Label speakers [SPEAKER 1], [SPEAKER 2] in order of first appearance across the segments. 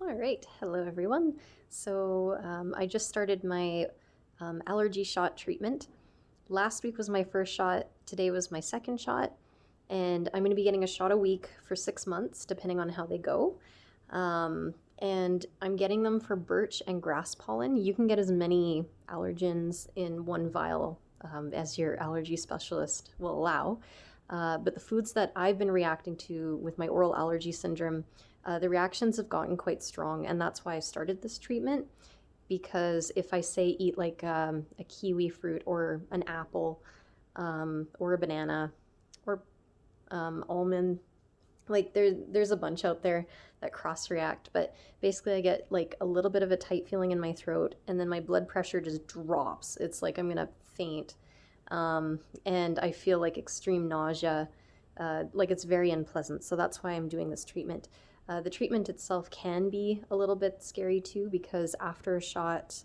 [SPEAKER 1] All right, hello everyone. I just started my allergy shot treatment. Last week was my first shot, today was my second shot, and I'm going to be getting a shot a week for 6 months, depending on how they go. And I'm getting them for birch and grass pollen. You can get as many allergens in one vial as your allergy specialist will allow. But the foods that I've been reacting to with my oral allergy syndrome, the reactions have gotten quite strong, and that's why I started this treatment. Because if I say eat like a kiwi fruit or an apple or a banana or almond, like there's a bunch out there that cross react, but basically I get like a little bit of a tight feeling in my throat, and then my blood pressure just drops. It's like I'm gonna faint, and I feel like extreme nausea, like it's very unpleasant. So that's why I'm doing this treatment. The treatment itself can be a little bit scary too, because after a shot,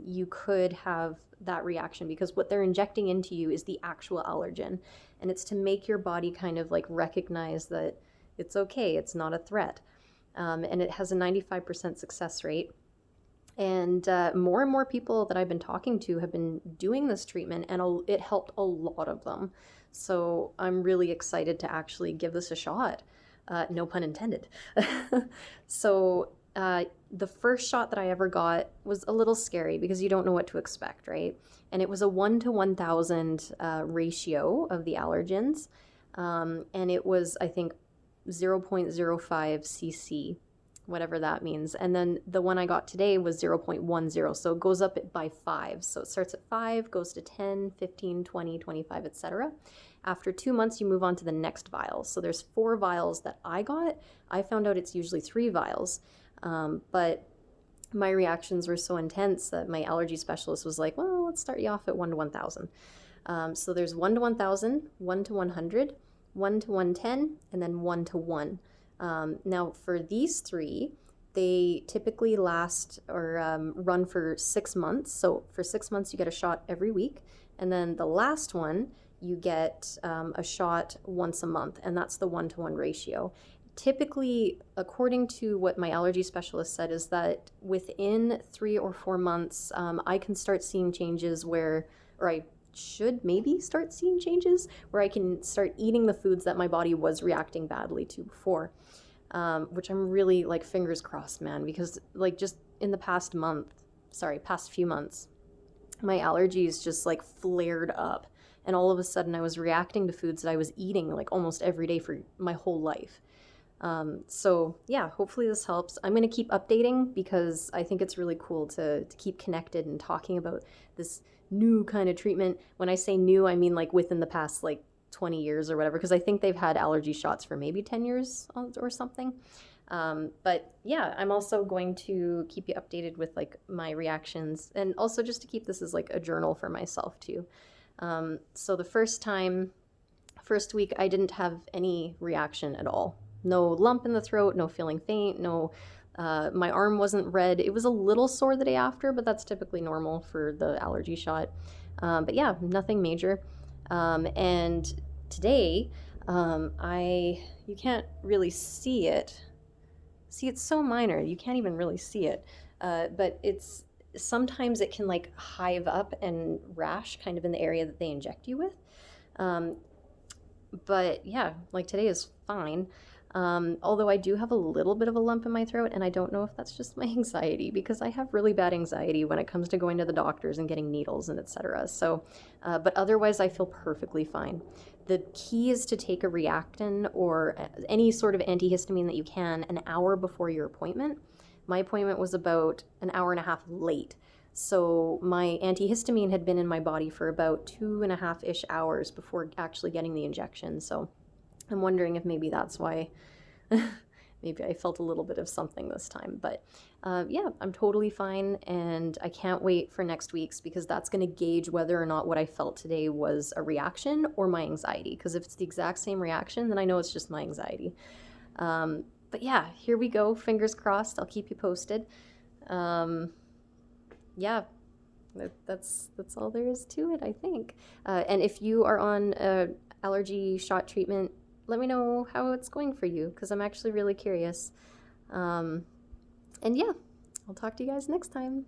[SPEAKER 1] you could have that reaction because what they're injecting into you is the actual allergen. And it's to make your body kind of like recognize that it's okay, it's not a threat. And it has a 95% success rate. And more and more people that I've been talking to have been doing this treatment, and it helped a lot of them. So I'm really excited to actually give this a shot. No pun intended. The first shot that I ever got was a little scary because you don't know what to expect, right? And it was a 1 to 1,000 ratio of the allergens. And it was, I think, 0.05 cc, whatever that means. And then the one I got today was 0.10. So it goes up by 5. So it starts at 5, goes to 10, 15, 20, 25, etc. After 2 months, you move on to the next vial. So there's 4 vials that I got. I found out it's usually 3 vials. But my reactions were so intense that my allergy specialist was like, well, let's start you off at 1 to 1,000. So there's 1 to 1,000, 1 to 100, 1 to 110, and then 1 to 1. Now, for these 3, they typically last or run for 6 months. So for 6 months, you get a shot every week. And then the last one, you get a shot once a month, and that's the 1 to 1 ratio. Typically, according to what my allergy specialist said, is that within 3 or 4 months, I can start seeing changes or I should maybe start seeing changes where I can start eating the foods that my body was reacting badly to before, which I'm really like fingers crossed, man, because like just in the past few months, my allergies just like flared up. And all of a sudden I was reacting to foods that I was eating like almost every day for my whole life. So yeah, hopefully this helps. I'm going to keep updating because I think it's really cool to keep connected and talking about this new kind of treatment. When I say new, I mean like within the past like 20 years or whatever, because I think they've had allergy shots for maybe 10 years or something. But yeah, I'm also going to keep you updated with like my reactions, and also just to keep this as like a journal for myself too. So the first week, I didn't have any reaction at all. No lump in the throat, no feeling faint, my arm wasn't red. It was a little sore the day after, but that's typically normal for the allergy shot. But yeah, nothing major. And today, you can't really see it. See, it's so minor, you can't even really see it. But sometimes it can like hive up and rash kind of in the area that they inject you with. But yeah, like today is fine. Although I do have a little bit of a lump in my throat, and I don't know if that's just my anxiety, because I have really bad anxiety when it comes to going to the doctors and getting needles and etc. So, but otherwise I feel perfectly fine. The key is to take a Reactine or any sort of antihistamine that you can an hour before your appointment. My appointment was about an hour and a half late. So my antihistamine had been in my body for about 2.5-ish hours before actually getting the injection. So I'm wondering if maybe that's why maybe I felt a little bit of something this time. But yeah, I'm totally fine, and I can't wait for next week's, because that's going to gauge whether or not what I felt today was a reaction or my anxiety. Because if it's the exact same reaction, then I know it's just my anxiety. But yeah, here we go. Fingers crossed. I'll keep you posted. Yeah, that's all there is to it, I think. And if you are on allergy shot treatment, let me know how it's going for you, because I'm actually really curious. And yeah, I'll talk to you guys next time.